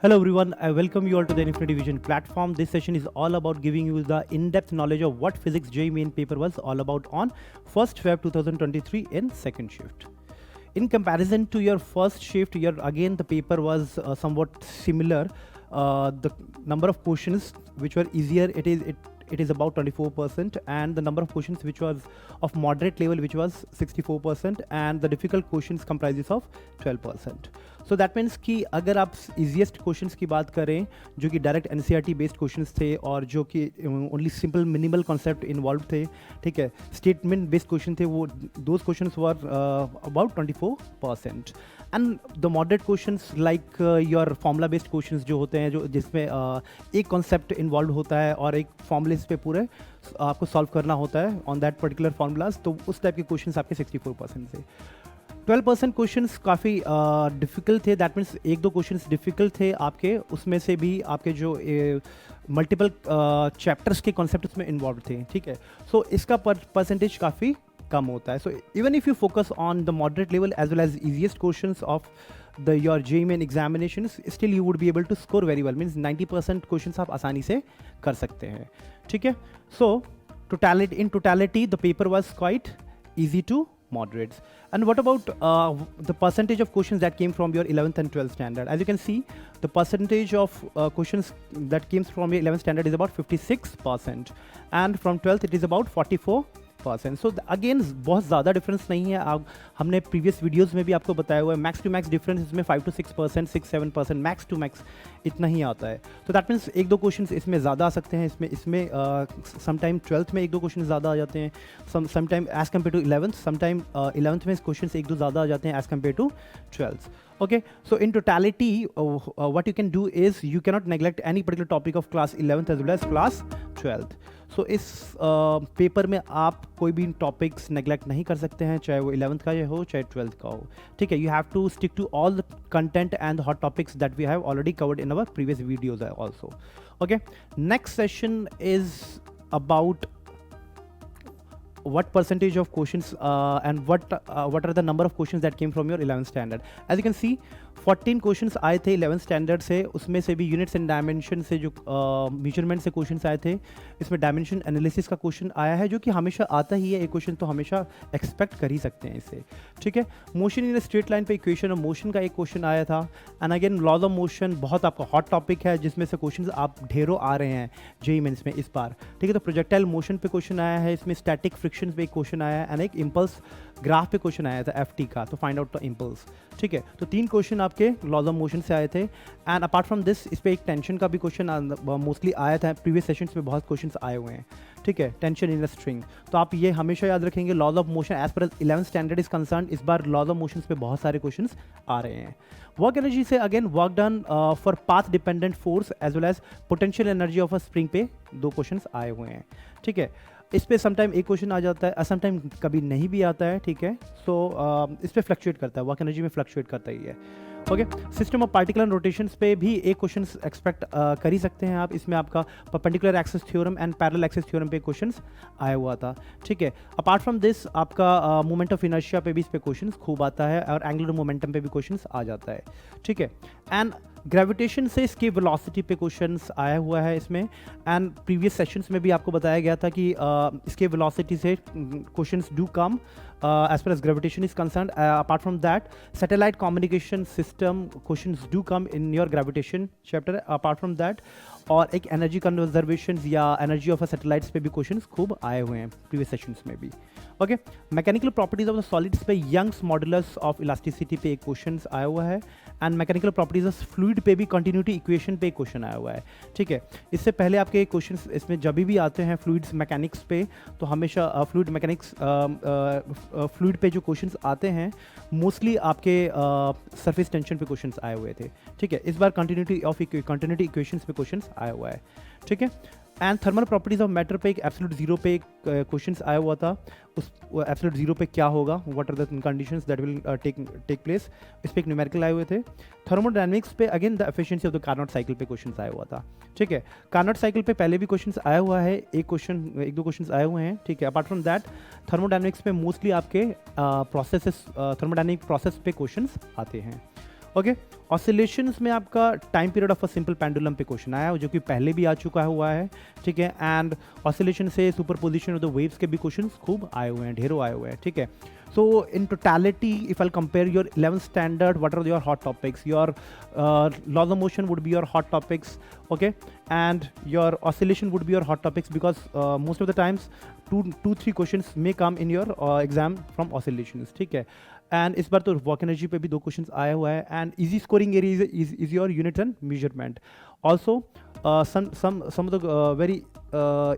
Hello everyone, I welcome you all to the Infinity Vision platform. This session is all about giving you the in-depth knowledge of what physics JEE main paper was all about on 1st Feb 2023 in second shift. In comparison to your first shift, again the paper was somewhat similar. The number of questions which were easier, it is about 24%, and the number of questions which was of moderate level which was 64%, and the difficult questions comprises of 12%. So that means कि अगर आप easiest questions की बात करें जो कि direct NCERT based questions थे और जो कि only simple minimal concept involve थे, ठीक है, स्टेटमेंट बेस्ड क्वेश्चन थे, वो those questions were about 24%. And the moderate questions like your formula based questions जो होते हैं, जो जिसमें एक कॉन्सेप्ट इन्वॉल्व होता है और एक फॉर्मूलेस पे पूरे आपको सॉल्व करना होता है ऑन दैट पर्टिकुलर फॉर्मूलाज, तो उस टाइप के क्वेश्चंस आपके 64% थे. 12% क्वेश्चंस काफ़ी डिफ़िकल्ट थे. दैट मीन्स एक दो क्वेश्चंस डिफ़िकल्ट थे आपके, उसमें से भी आपके जो मल्टीपल चैप्टर्स के कॉन्सेप्ट उसमें इन्वॉल्व थे, ठीक है. सो इसका परसेंटेज काफ़ी कम होता है. So even if you focus on the moderate level as well as easiest questions of the your JEE Main examinations, still you would be able to score very well. Means 90% questions आप आसानी से कर सकते हैं, ठीक है. So in totality the paper was quite easy to moderates. And what about the percentage of questions that came from your 11th and 12th standard? As you can see, the percentage of questions that came from your 11th standard is about 56%, and from 12th it is about 44%. So again बहुत ज़्यादा difference नहीं है. हमने previous videos में भी आपको बताया हुआ है, मैक्स टू मैक्स डिफरेंस इसमें 5 to 6%, 6-7% मैक्स टू मैक्स इतना ही आता है. तो दैट मीन्स एक दो क्वेश्चंस इसमें ज़्यादा आ सकते हैं. इसमें समटाइम 12th में एक दो क्वेश्चन ज़्यादा आ जाते हैं, sometime as compare to 11th, sometime 11th में क्वेश्चन एक दो ज़्यादा आ जाते हैं as compare to 12th. Okay, so in totality, what you can do is you cannot neglect any particular topic of class 11th as well as class 12th. So इस paper में आप कोई भी टॉपिक्स नेग्लेक्ट नहीं कर सकते हैं, चाहे वो 11th का हो चाहे 12th का हो, ठीक है. You have to stick to all the content and hot topics that we have already covered in our previous videos also. Okay, next session is about what percentage of questions and what are the number of questions that came from your 11th standard. As you can see, 14 questions आए थे 11th standard से. उसमें से भी units and dimension से जो measurement से questions आए थे. इसमें डायमेंशन एनालिसिस का क्वेश्चन आया है जो कि हमेशा आता ही है. एक क्वेश्चन तो हमेशा एक्सपेक्ट कर ही सकते हैं इससे, ठीक है. मोशन इन स्ट्रेट लाइन पे इक्वेशन ऑफ मोशन का एक क्वेश्चन आया था. And again laws of motion बहुत आपका हॉट टॉपिक है, जिसमें से क्वेश्चन आप ढेरों आ रहे हैं JEE मेंस में इस बार, ठीक है. तो प्रोजेक्टाइल मोशन पे क्वेश्चन आया है, इसमें स्टैटिक फ्रिक्शन पे एक क्वेश्चन आया है, एंड एक इम्पल्स ग्राफ पे क्वेश्चन आया था FT का, तो फाइंड आउट द इम्पल्स, ठीक है. तो 3 क्वेश्चन आपके लॉज ऑफ मोशन से आए थे. एंड अपार्ट फ्रॉम दिस इस पे एक टेंशन का भी क्वेश्चन मोस्टली आया था. प्रीवियस सेशंस में बहुत क्वेश्चंस आए हुए हैं, ठीक है. टेंशन इन अ स्ट्रिंग, तो आप ये हमेशा याद रखेंगे. Laws of motion as per 11th standard is concern, इस बार लॉज ऑफ मोशन पे बहुत सारे क्वेश्चंस आ रहे हैं. वर्क एनर्जी से again work done for path dependent force as well as potential energy of a spring पे 2 क्वेश्चंस आए हुए हैं, ठीक है. इस पे समटाइम एक क्वेश्चन आ जाता है, समटाइम कभी नहीं भी आता है, ठीक है. सो इस पे फ्लक्चुएट करता है, वर्क एनर्जी में फ्लक्चुएट करता ही है. Okay, system of particular rotations पे भी एक क्वेश्चन एक्सपेक्ट कर ही सकते हैं आप. इसमें आपका perpendicular axis theorem and parallel axis theorem पे क्वेश्चंस आया हुआ था, ठीक है. अपार्ट फ्रॉम दिस आपका मोमेंट ऑफ इनर्शिया पे भी इस पे क्वेश्चंस खूब आता है, और एंगुलर मोमेंटम पे भी क्वेश्चंस आ जाता है, ठीक है. एंड ग्रेविटेशन से इसके वेलोसिटी पे क्वेश्चंस आया हुआ है इसमें. एंड प्रीवियस सेशंस में भी आपको बताया गया था कि इसके वेलोसिटी से questions do come as far as gravitation is concerned. Apart from that, satellite communication system questions do come in your gravitation chapter. Apart from that, और एक एनर्जी कंजर्वेशन या एनर्जी ऑफ अ सैटेलाइट्स पे भी questions खूब आए हुए हैं previous sessions में भी. Okay, mechanical properties of the solids पे यंग्स मॉडुलस ऑफ इलास्टिसिटी पे एक क्वेश्चन आया हुआ है. And mechanical properties of fluid पे भी कंटिन्यूटी इक्वेशन पे एक क्वेश्चन आया हुआ है, ठीक है. इससे पहले आपके क्वेश्चन इसमें जब भी आते हैं फ्लूइड्स मैकेनिक्स पे, तो हमेशा फ्लूइड मैकेनिक्स फ्लूइड पे जो क्वेश्चंस आते हैं मोस्टली आपके सरफेस टेंशन पे क्वेश्चंस आए हुए थे, ठीक है. इस बार कंटिन्यूटी इक्वेशंस पे क्वेश्चंस आया हुआ है, ठीक है. And thermal properties of matter पे एक एब्सोल्यूट जीरो पे एक क्वेश्चंस आया हुआ था. उस एब्सोल्यूट जीरो पे क्या होगा, what are the conditions that will take place, इस पे एक न्यूमेरिकल आए हुए थे. थर्मोडायनेमिक्स पे again the efficiency of the Carnot cycle पे क्वेश्चंस आया हुआ था, ठीक है. कार्नोट साइकिल पे पहले भी क्वेश्चंस आया हुआ है, एक दो क्वेश्चंस आए हुए हैं, ठीक है. अपार्ट फ्रॉम दैट थर्मोडायनेमिक्स पे मोस्टली आपके थर्मोडायनेमिक प्रोसेस पे क्वेश्चंस आते हैं. ओके, ऑसिलेशंस में आपका time period of a simple pendulum पे क्वेश्चन आया है, जो कि पहले भी आ चुका हुआ है, ठीक है। एंड ऑसिलेशन से सुपरपोजिशन ऑफ द वेव्स के भी क्वेश्चन खूब आए हुए हैं, ढेरों आए हुए हैं, ठीक है। So in totality, if I'll compare your 11th standard, what are your hot topics? Your laws of motion would be your hot topics, okay, and your oscillation would be your hot topics, because most of the times two three questions may come in your exam from oscillations, ठीक है। And इस बार तो work energy पे भी 2 questions आया हुआ है। And easy scoring area is your unit and measurement. Also some of the very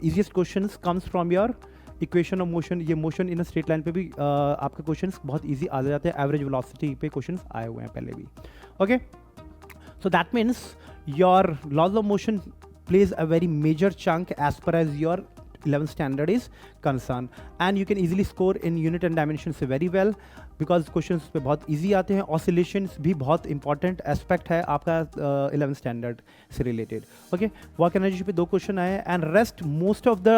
easiest questions comes from your equation of motion. ये मोशन इन स्ट्रेट लाइन पे भी आपके क्वेश्चंस बहुत इजी आ जाते हैं। एवरेज वेलोसिटी पे क्वेश्चंस आए हुए हैं पहले भी, okay. So that means your laws of motion plays a very major chunk as per as your 11th standard is concerned, and you can easily score in unit and dimension से very well, because questions पे बहुत easy आते हैं। oscillations भी बहुत important aspect है आपका 11th standard से related, okay। work energy पे 2 question आए, and rest most of the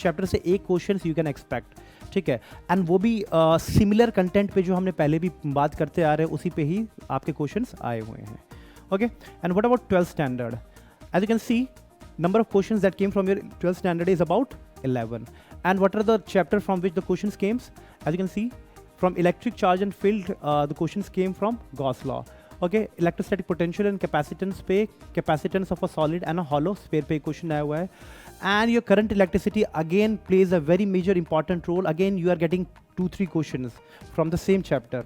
chapter से 1 questions you can expect, ठीक है। एंड वो भी सिमिलर कंटेंट पे जो हमने पहले भी बात करते आ रहे हैं उसी पे ही आपके क्वेश्चंस आए हुए हैं, okay. And what about 12th standard? As you can see, number of questions that came from your 12th standard is about 11. And what are the chapter from which the questions came? As you can see, from electric charge and field, the questions came from Gauss law, okay। electrostatic potential and capacitance पे, capacitance of a solid and a hollow sphere पे question आया हुआ है। and your current electricity again plays a very major important role। again you are getting 2-3 questions from the same chapter,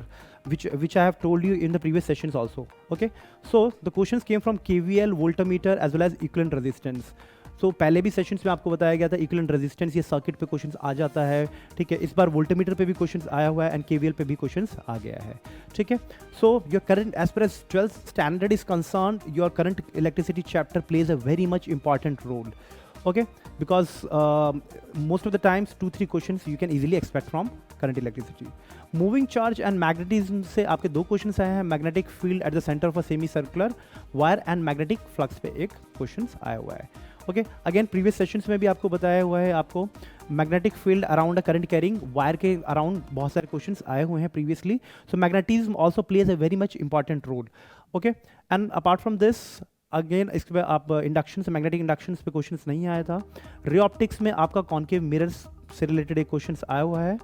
which I have told you in the previous sessions also, okay। so the questions came from KVL, voltmeter as well as equivalent resistance। so पहले भी sessions में आपको बताया गया था equivalent resistance, ये circuit पे questions आ जाता है, ठीक है। इस बार वोल्टमीटर पे भी क्वेश्चंस आया हुआ है एंड KVL पे भी क्वेश्चंस आ गया है, ठीक है। So your current as per as 12th standard is concern, your current electricity chapter plays a very much important role, okay, because most of the times 2-3 questions you can easily expect from current electricity। moving charge and magnetism से आपके 2 questions आए हैं। magnetic field at the center of a semi circular wire and magnetic flux पे एक questions आया हुआ है, okay। again previous sessions में भी आपको बताया हुआ है, आपको magnetic field around a current carrying wire के around बहुत सारे questions आए हुए हैं previously। so magnetism also plays a very much important role, okay। and apart from this, again इसके बाद आप इंडक्शन से, मैग्नेटिक इंडक्शन पे क्वेश्चंस नहीं आया था। रे ऑप्टिक्स में आपका कॉन्केव मिरर्स से रिलेटेड एक क्वेश्चंस आया हुआ है।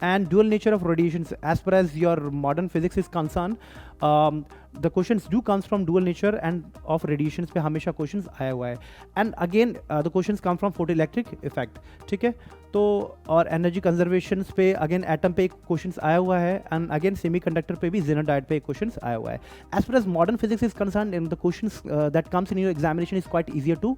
And dual nature of radiations, as per as your modern physics is concern, the questions do comes from dual nature and of radiations पे हमेशा क्वेश्चंस आया हुआ है। And again the questions come from photo electric effect, ठीक है। तो और energy conservation पे अगेन एटम पे एक क्वेश्चंस आया हुआ है, एंड अगेन सेमीकंडक्टर पे भी जेनर डायट पे एक क्वेश्चंस आया हुआ है। As per as modern physics is concern, in the questions that comes in your examination is quite easier to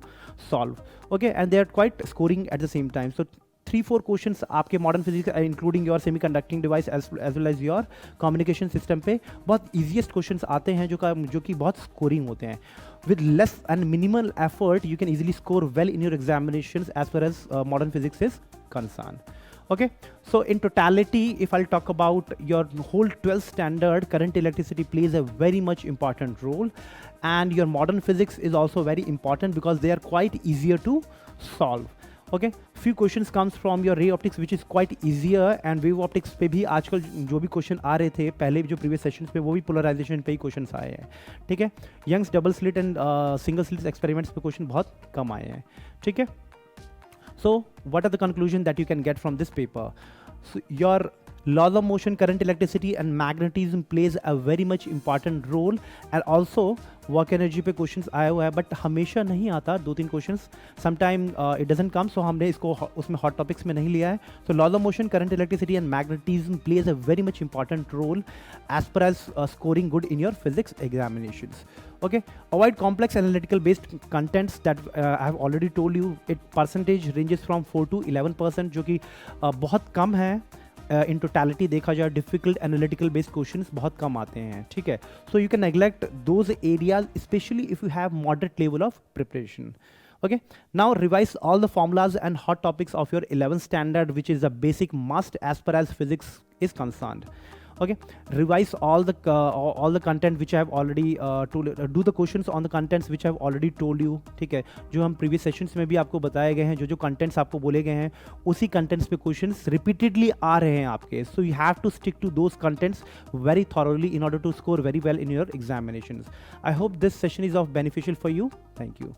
solve, okay, and they are quite scoring at the same time. So 3-4 questions आपके modern physics including your semi conducting device as well as your communication system पे बहुत easiest questions आते हैं, जो कि बहुत scoring होते हैं। with less and minimal effort you can easily score well in your examinations as far as modern physics is concerned, okay। so in totality, if I'll talk about your whole 12th standard, current electricity plays a very much important role, and your modern physics is also very important because they are quite easier to solve, okay। few questions comes from your ray optics which is quite easier, and wave optics पे भी आजकल जो भी question आ रहे थे पहले जो previous sessions पे, वो भी पोलराइजेशन पे ही क्वेश्चंस आए हैं, ठीक है। Young's double slit and single slit experiments पे क्वेश्चन बहुत कम आए हैं, ठीक है। so what are the conclusion that you can get from this paper? so your laws of motion, current electricity and magnetism plays a very much important role, and also work energy पे questions आया हुआ है, but हमेशा नहीं आता, 2-3 questions sometime it doesn't come, so हमने इसको उसमें हॉट टॉपिक्स में नहीं लिया है। So laws of motion, current electricity and magnetism plays a very much important role as per as scoring good in your physics examinations, okay। avoid complex analytical based contents that I have already told you, it percentage ranges from 4 to 11%, जो कि बहुत कम है। In totality देखा जाए difficult analytical based questions बहुत कम आते हैं, ठीक है। So you can neglect those areas specially if you have moderate level of preparation, okay। now revise all the formulas and hot topics of your 11th standard, which is a basic must as per as physics is concerned, Okay, revise all the content which I have already told, do the questions on the contents which I have already told you. ठीक है, जो हम previous sessions में भी आपको बताए गए हैं, जो जो contents आपको बोले गए हैं, उसी contents पे questions repeatedly आ रहे हैं आपके. So you have to stick to those contents very thoroughly in order to score very well in your examinations. I hope this session is of beneficial for you. Thank you.